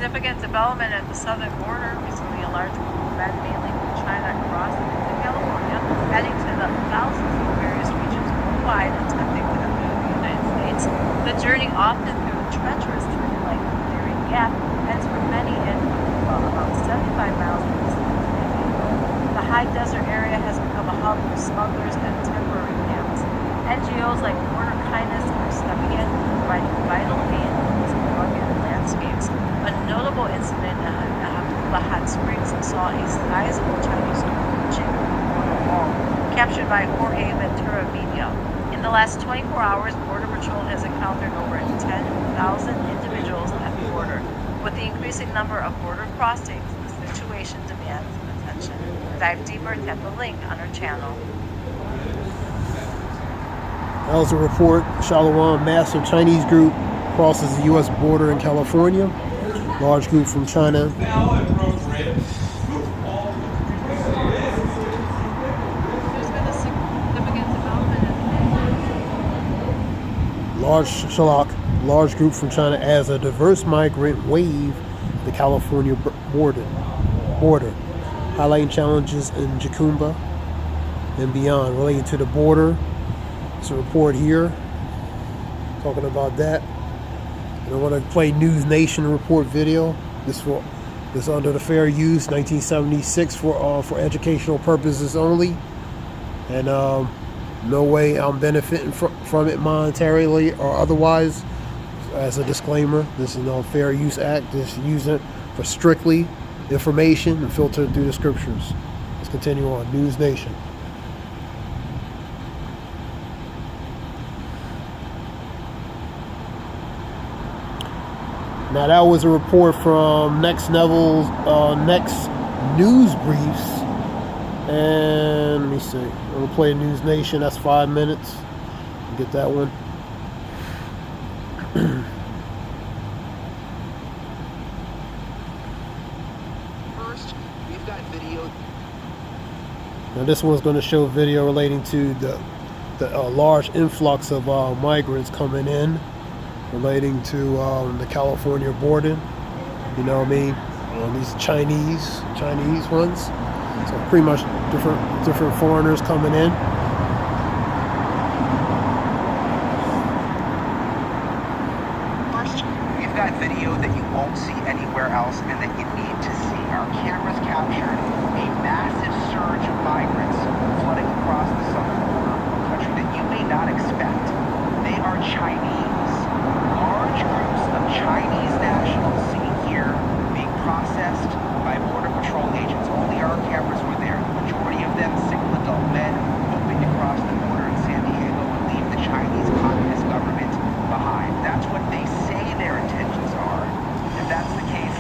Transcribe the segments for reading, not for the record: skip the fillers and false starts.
Significant development at the southern border. Recently, a large group of men, mainly from China, crossed into California, adding to the thousands from various regions worldwide attempting to enter the United States. The journey, often through treacherous terrain like Darien Gap, ends for many in about 75 miles from the city of San Diego. The high desert area has become a hub for smugglers and temporary camps. NGOs like Border Kindness are stepping in, providing vital aid in these rugged landscapes. A notable incident at Hapula Hot Springs saw a sizable Chinese group reaching the border wall, captured by Jorge Ventura Media. In the last 24 hours, Border Patrol has encountered over 10,000 individuals at the border. With the increasing number of border crossings, the situation demands attention. Dive deeper, tap the link on our channel. That was a report. Shalom, massive Chinese group crosses the U.S. border in California. Large group from China. Large group from China as a diverse migrant wave the California border, highlighting challenges in Jacumba and beyond relating to the border. It's a report here talking about that. And I want to play News Nation report video. This under the fair use 1976 for educational purposes only, and no way I'm benefiting from it monetarily or otherwise. As a disclaimer, this is no Fair Use Act. Just use it for strictly information and filtered through the scriptures. Let's continue on. News Nation. Now that was a report from Next Level's Next News Briefs. And let me see. I'm going to play News Nation. That's 5 minutes. Get that one. First, we've got video. Now this one's going to show video relating to the large influx of migrants coming in, relating to the California border. You know what I mean? These Chinese ones. So pretty much different foreigners coming in. First, we've got video that you won't see anywhere else and that you need to see. Our cameras captured a massive surge of migrants flooding across the southern border of a country that you may not expect. They are Chinese. Large groups of Chinese nationals seen here being processed by Border Patrol agents. Only our cameras were there. The majority of them single adult men hoping to cross the border in San Diego and leave the Chinese Communist government behind. That's what they say their intentions are. If that's the case,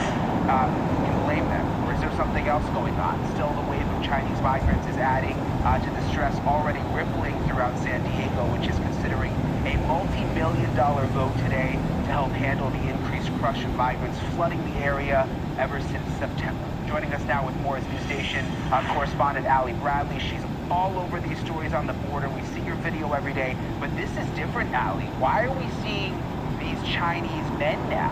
you can blame them. Or is there something else going on? Still, the wave of Chinese migrants is adding to the stress already rippling throughout San Diego, which is considering a multi-million-dollar vote today to help handle the increased crush of migrants flooding the area ever since September. Joining us now with more is News Station correspondent Allie Bradley. She's all over these stories on the border. We see your video every day, but this is different, Allie. Why are we seeing these Chinese men now?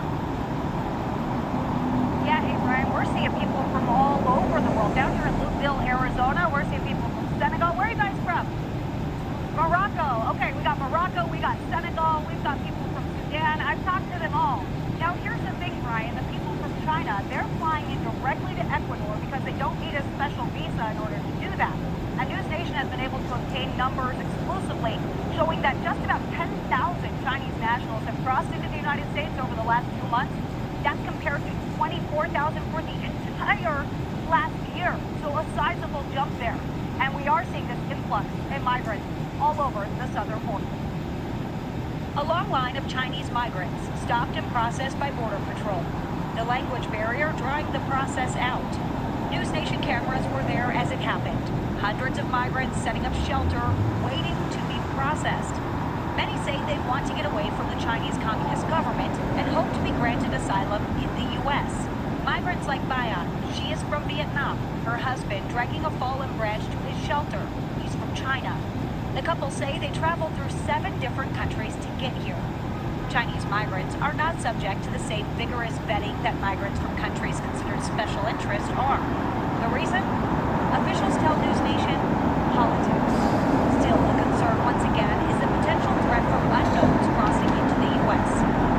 Yeah, hey Brian, we're seeing people from all over the world. Down here in Lukeville, Arizona, we're seeing people from Senegal. Where are you guys from? Morocco. Okay, we got Morocco, we got Senegal, we've got people from Sudan. I've talked to them all. Now here's the thing, Brian, the people from China, they're flying in directly to Ecuador because they don't need a special visa in order to do that. And News Nation has been able to obtain numbers exclusively showing that just about 10,000 Chinese nationals have crossed into the United States over the last 2 months. That's compared to 24,000 for the entire last year. So a sizable jump there. And we are seeing this influx in migrants all over the southern border. A long line of Chinese migrants stopped and processed by Border Patrol. The language barrier drawing the process out. News Nation cameras were there as it happened. Hundreds of migrants setting up shelter, waiting to be processed. Many say they want to get away from the Chinese Communist government and hope to be granted asylum in the U.S. Migrants like Bayan, she is from Vietnam. Her husband dragging a fallen branch to his shelter. He's from China. The couple say they traveled through 7 different countries to get here. Chinese migrants are not subject to the same vigorous vetting that migrants from countries considered special interest are. The reason? Officials tell News Nation, politics. Still, the concern once again is the potential threat from unknowns crossing into the U.S.,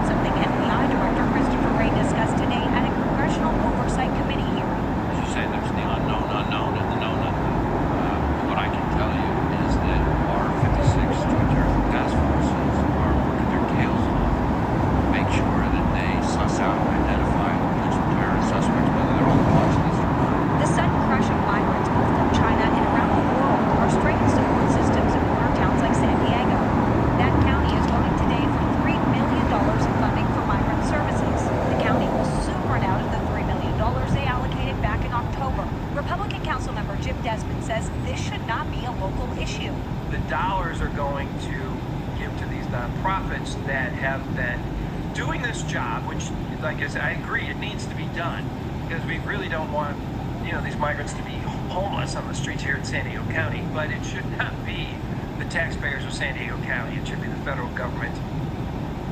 something FBI Director Christopher Wray discussed today at a Congressional Oversight Committee hearing. As you say, there's the unknown unknown and the known unknown. What I can tell you is that our 56 Joint Terrorism Task Forces are working their tails off to make sure that they suss out and identify potential terrorist suspects, whether they're on the watch list or not. The sudden crush of migrants both from China and around the world are straining support systems in border towns like San Diego. That county is voting today for $3 million in funding for migrant services. The county will soon run out of the $3 million they allocated back in October. Republican Councilmember Jim Desmond says this should not be a local issue. The dollars are going to give to these nonprofits that have been doing this job, which, like I said, I agree, it needs to be done, because we really don't want, these migrants to be homeless on the streets here in San Diego County, but it should not be the taxpayers of San Diego County. It should be the federal government.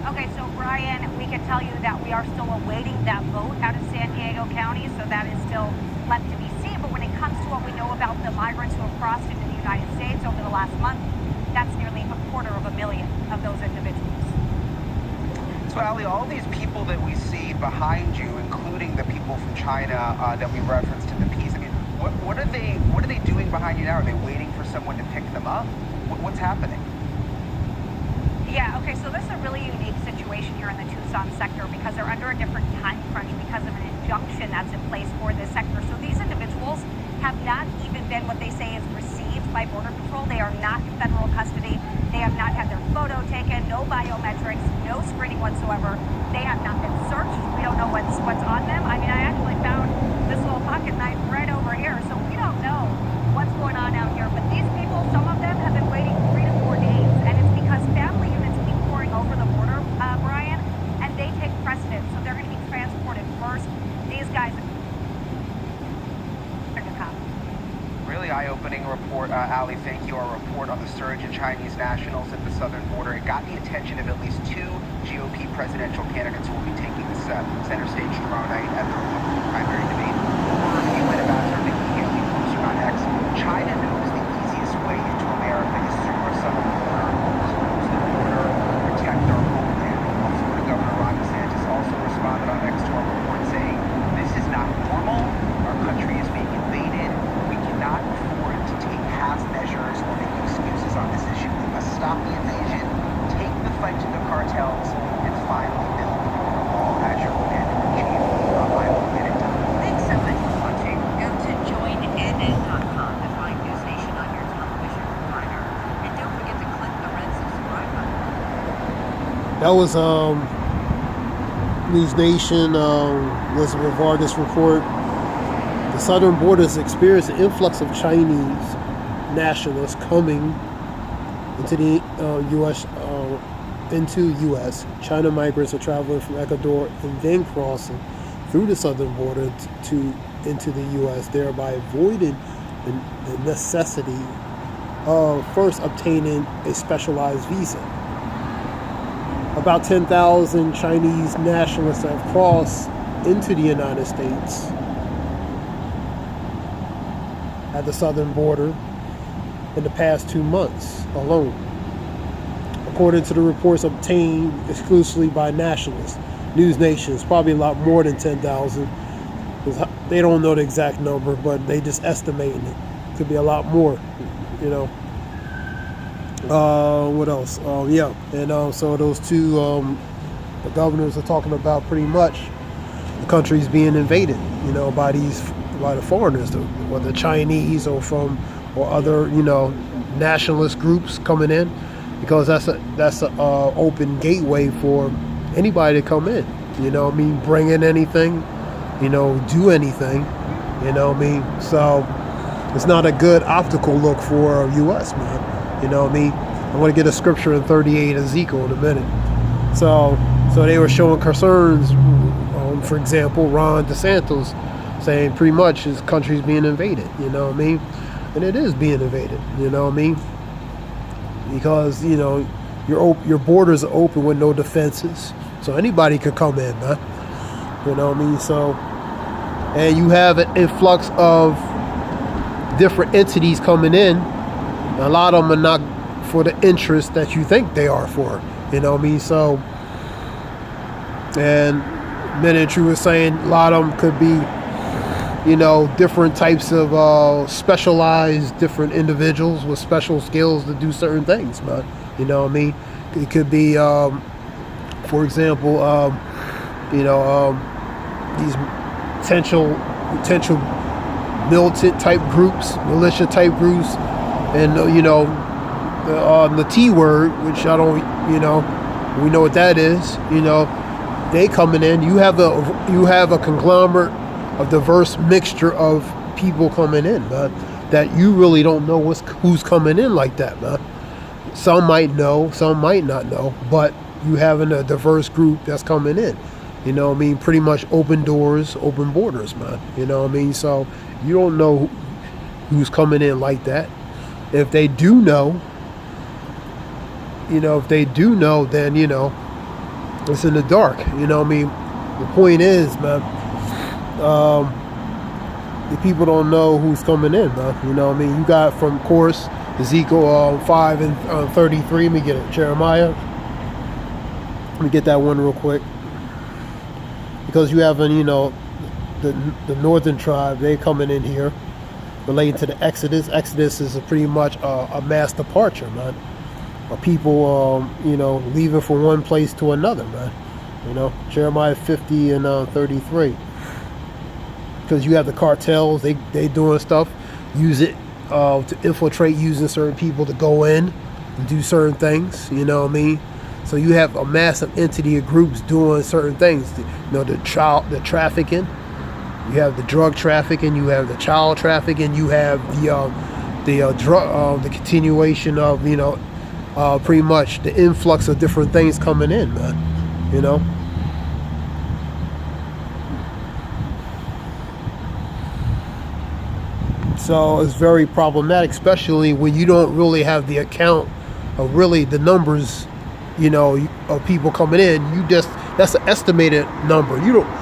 Okay, so Brian, we can tell you that we are still awaiting that vote out of San Diego County, so that is still left to be seen. But when it comes to what we know about the migrants who have crossed into the United States over the last month, that's nearly 250,000 of those individuals. So, Ali, all these people that we see behind you, including the people from China that we referenced in the piece, I mean, what are they doing behind you now? Are they waiting for someone to pick them up? What's happening? Yeah, okay, so this is a really unique situation here in the Tucson sector because they're under a different time crunch because of an injunction that's in place for this sector. So these individuals have not even been what they say is received by Border Patrol. They are not in federal custody. They have not had their photo taken, no biometrics, no screening whatsoever. They have not been searched. We don't know what's on them. I mean, I actually found this little pocket knife right over here, so we don't know what's going on out here. But these people, some of them have been waiting 3 to 4 days, and it's because family units keep pouring over the border, Brian, and they take precedence, so they're going to be transported first. These guys are to come. Really eye-opening report, Ali. Thank you. Our report on the surge in Chinese nationals at the southern border. It got the attention of at least 2 GOP presidential candidates who will be taking this center stage tomorrow night at the Republican primary debate. For UN Ambassador Nikki Haley posting on X, China knows the easiest way into America is through our southern border. Close the border, protect our homeland. Florida Governor Ron DeSantis also responded on X to our report saying, "This is not normal. Our country is being invaded. We cannot afford to take half measures or make excuses on this issue. We must stop the invasion, take the fight to the cartels, and finally build the rule of law as your commander-in-chief." I will get it done. Thanks so much for watching. Go to joinnn.com to find News Nation on your television provider. And don't forget to click the red subscribe button. That was News Nation, Elizabeth Vargas report. The southern border has experienced an influx of Chinese nationalists coming into the U.S. China migrants are traveling from Ecuador and then crossing through the southern border into the U.S., thereby avoiding the necessity of first obtaining a specialized visa. About 10,000 Chinese nationalists have crossed into the United States at the southern border in the past 2 months alone, according to the reports obtained exclusively by nationalists. News Nation is probably a lot more than 10,000. They don't know the exact number, but they just estimating it. Could be a lot more, What else? So those two the governors are talking about pretty much the country's being invaded, by the foreigners, whether Chinese or other, nationalist groups coming in, because that's a open gateway for anybody to come in. Bring in anything, do anything. So it's not a good optical look for U.S. man. I want to get a scripture in 38 Ezekiel in a minute. So they were showing concerns. For example, Ron DeSantis saying pretty much his country's being invaded. And it is being invaded. Because your borders are open with no defenses, so anybody could come in, man. You know what I mean? So, and you have an influx of different entities coming in. A lot of them are not for the interest that you think they are for. You know what I mean? So, and minute you were saying a lot of them could be, you know, different types of specialized different individuals with special skills to do certain things, man. You know what I mean? It could be, for example, you know, these potential militant type groups, militia type groups, and you know, the T word, which I don't, you know, we know what that is. You know, they coming in. You have a conglomerate, a diverse mixture of people coming in, man, that you really don't know who's coming in like that, man. Some might know, some might not know, but you having a diverse group that's coming in. You know what I mean? Pretty much open doors, open borders, man. You know what I mean? So you don't know who's coming in like that. If they do know, then, you know, it's in the dark. You know what I mean? The point is, man, the people don't know who's coming in, man. You know what I mean? You got, from course, Ezekiel 5 and 33. Let me get it. Jeremiah. Let me get that one real quick. Because you have, you know, the northern tribe, they coming in here relating to the Exodus. Exodus is pretty much a mass departure, man. Of people, you know, leaving from one place to another, man. You know, Jeremiah 50 and 33. Because you have the cartels, they doing stuff, use it to infiltrate, using certain people to go in and do certain things. You know what I mean? So you have a massive entity of groups doing certain things. You know, the trafficking, you have the drug trafficking, you have the child trafficking, you have the continuation of, you know, pretty much the influx of different things coming in, man. You know. So it's very problematic, especially when you don't really have the account of really the numbers, you know, of people coming in. That's an estimated number.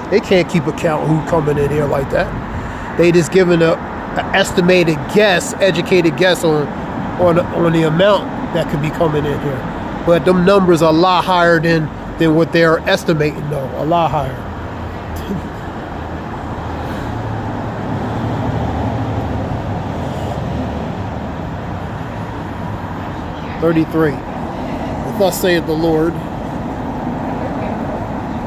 They can't keep account who coming in here like that. They just giving an estimated guess, educated guess on the amount that could be coming in here. But them numbers are a lot higher than what they're estimating, though. A lot higher. 33. Thus saith the Lord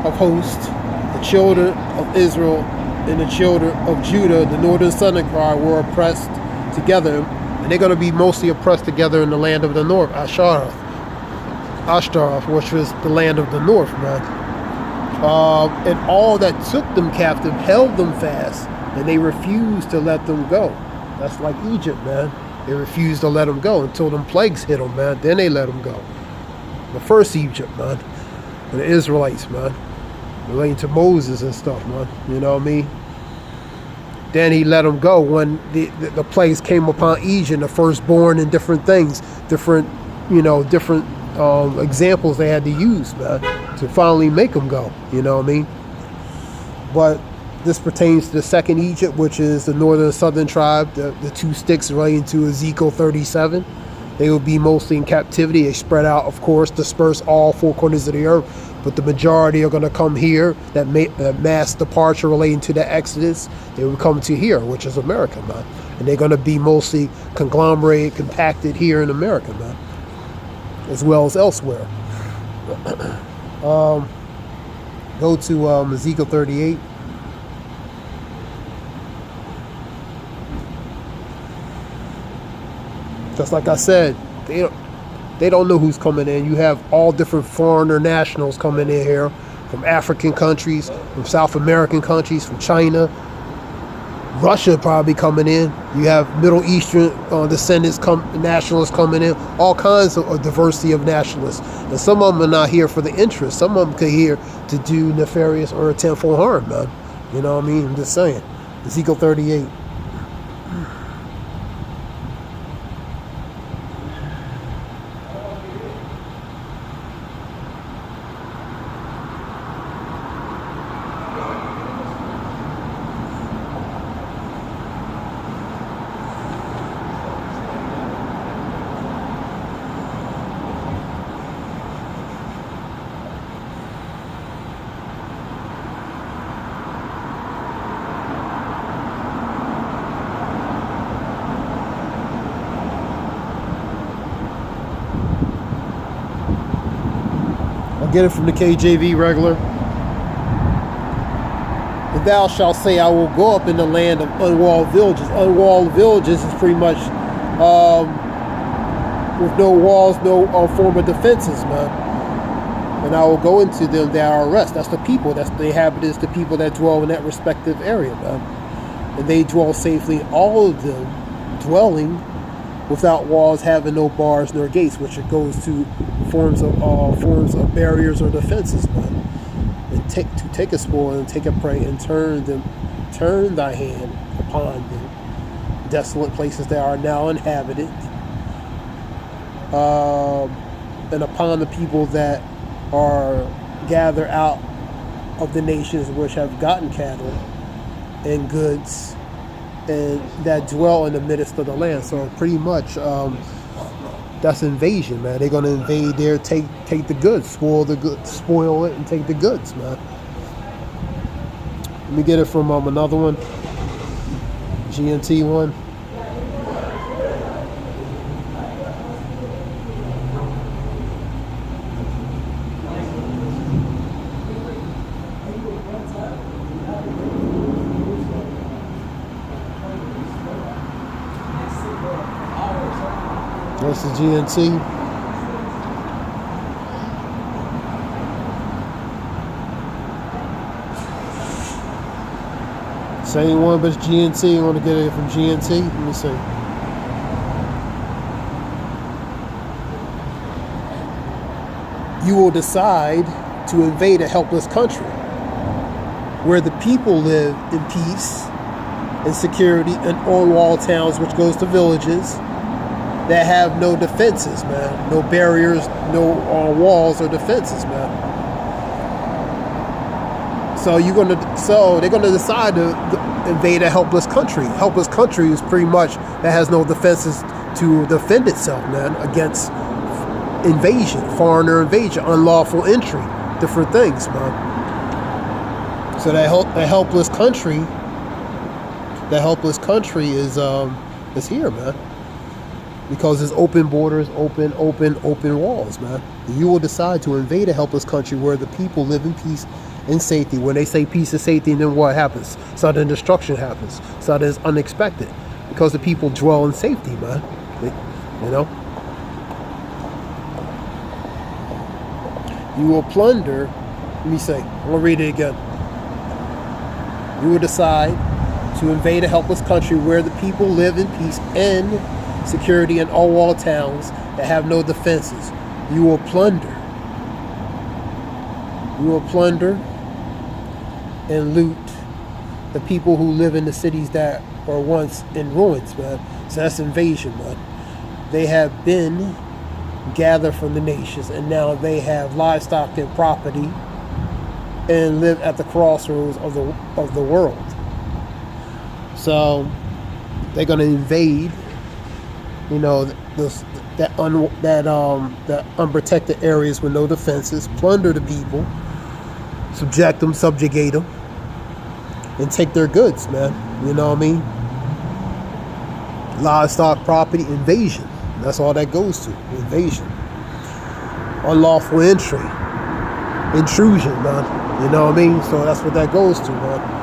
of hosts, the children of Israel and the children of Judah, the northern southern cry, were oppressed together, and they're going to be mostly oppressed together in the land of the north, Ashtaroth, which was the land of the north, man. And all that took them captive held them fast, and they refused to let them go. That's like Egypt, man. They refused to let them go until them plagues hit them, man. Then they let them go. The first Egypt, man. And the Israelites, man. Relating to Moses and stuff, man. You know what I mean? Then he let them go when the plagues came upon Egypt, the firstborn and different things. Different examples they had to use, man, to finally make them go. You know what I mean? But this pertains to the second Egypt, which is the northern and southern tribe, the two sticks relating to Ezekiel 37. They will be mostly in captivity. They spread out, of course, disperse all four corners of the earth, but the majority are going to come here. That mass departure relating to the Exodus, they will come to here, which is America, man. And they're going to be mostly conglomerated, compacted here in America, man, as well as elsewhere. Go to Ezekiel 38. Just like I said, they don't know who's coming in. You have all different foreigner nationals coming in here, from African countries, from South American countries, from China, Russia probably coming in. You have Middle Eastern descendants, nationalists coming in. All kinds of diversity of nationalists. And some of them are not here for the interest. Some of them could here to do nefarious or intentful harm, man. You know what I mean? I'm just saying. Ezekiel 38. Get it from the KJV regular. And thou shalt say, I will go up in the land of unwalled villages. Unwalled villages is pretty much with no walls, no form of defenses, man. And I will go into them that are rest. That's the people. That's the inhabitants, the people that dwell in that respective area, man. And they dwell safely, all of them dwelling without walls, having no bars nor gates, which it goes to forms of barriers or defenses, man. And take a spoil and take a prey and turn thy hand upon them, desolate places that are now inhabited, and upon the people that are gathered out of the nations which have gotten cattle and goods and that dwell in the midst of the land. So pretty much that's invasion, man. They're gonna invade there, take the goods, spoil it, and take the goods, man. Let me get it from another one, GNT one. That's the GNT. Same one, but it's GNT. You want to get it from GNT? Let me see. You will decide to invade a helpless country where the people live in peace and security in on-wall towns, which goes to villages that have no defenses, man. No barriers, no walls or defenses, man. So they're gonna decide to invade a helpless country. Helpless country is pretty much that has no defenses to defend itself, man, against invasion, foreigner invasion, unlawful entry, different things, man. So that helpless country is here, man. Because it's open borders, open walls, man. You will decide to invade a helpless country where the people live in peace and safety. When they say peace and safety, then what happens? Sudden destruction happens. Sudden is unexpected. Because the people dwell in safety, man. You know? You will plunder, let me say, I'm going to read it again. You will decide to invade a helpless country where the people live in peace and security in all wall towns that have no defenses. You will plunder. You will plunder and loot the people who live in the cities that were once in ruins, man. So that's invasion, man. They have been gathered from the nations, and now they have livestock and property and live at the crossroads of the world. So they're going to invade, you know, the unprotected areas with no defenses, plunder the people, subjugate them, and take their goods, man. You know what I mean? Livestock, property, invasion. That's all that goes to, invasion. Unlawful entry, intrusion, man. You know what I mean? So that's what that goes to, man.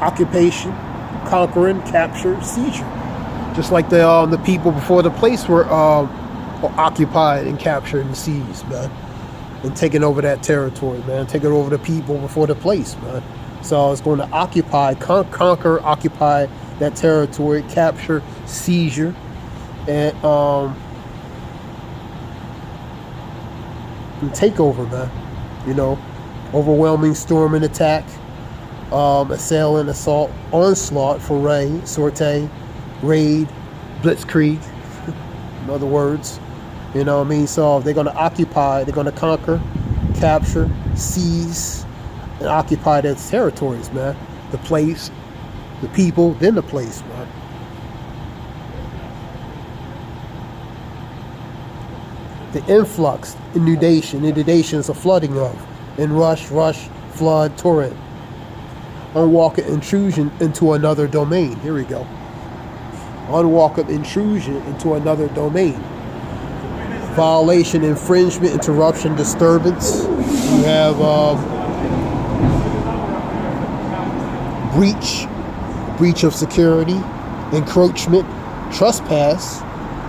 Occupation, conquering, capture, seizure. Just like the people before the place were occupied and captured and seized, man. And taking over that territory, man. Taking over the people before the place, man. So it's going to occupy, conquer, occupy that territory, capture, seizure, and take over, man. You know, overwhelming, storming, attack. Assailant, assault, onslaught, foray, sortie, raid, blitzkrieg, in other words, you know what I mean? So they're going to occupy, they're going to conquer, capture, seize, and occupy their territories, man. The place, the people, then the place, man. The influx, inundation is a flooding of. Inrush, flood, torrent. Unwelcome intrusion into another domain. Here we go. Unwelcome intrusion into another domain. Violation, infringement, interruption, disturbance. You have breach of security, encroachment, trespass,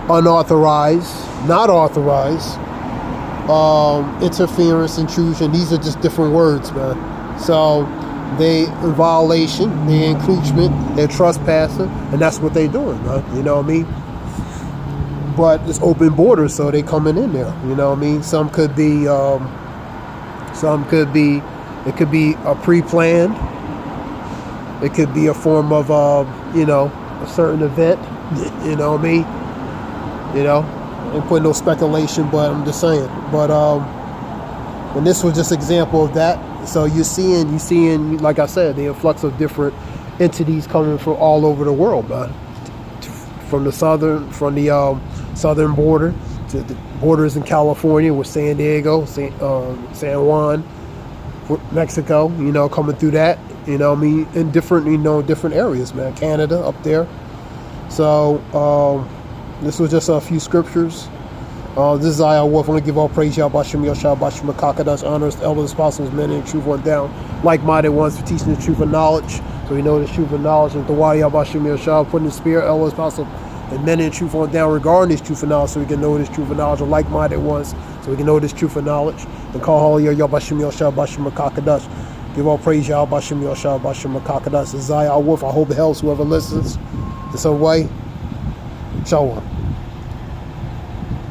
unauthorized, not authorized, interference, intrusion. These are just different words, man. So they in violation, they encroachment, they're trespassing, and that's what they're doing, man. You know what I mean? But it's open borders, so they coming in there. You know what I mean? Some could be it could be a pre-planned. It could be a form of a certain event. You know what I mean? You know, ain't putting no speculation, but I'm just saying. But and this was just an example of that. So you're seeing, like I said, the influx of different entities coming from all over the world, man. From the southern border to the borders in California with San Diego, San Juan, Mexico. You know, coming through that. You know what I mean? In different areas, man. Canada up there. So this was just a few scriptures. This is I Wolf. I want to give all praise, Yahweh Shem Yoshua, Bashim Makakadas, honors the elders, apostles, men in truth one down, like-minded ones for teaching the truth of knowledge. So we know the truth of knowledge, and the why Yahweh Shem Yoshua, putting the spirit, elders, apostles, and men in truth one down regarding this truth of knowledge, so we can know this truth of knowledge, of like-minded ones, so we can know this truth of knowledge. And call holy Yahweh Shem Yoshua, Bashim Makakadas. Give all praise, Yahweh Shem Yoshua, Bashim Makakadas. This is I Wolf. I hope it helps whoever listens in some way. Shalom.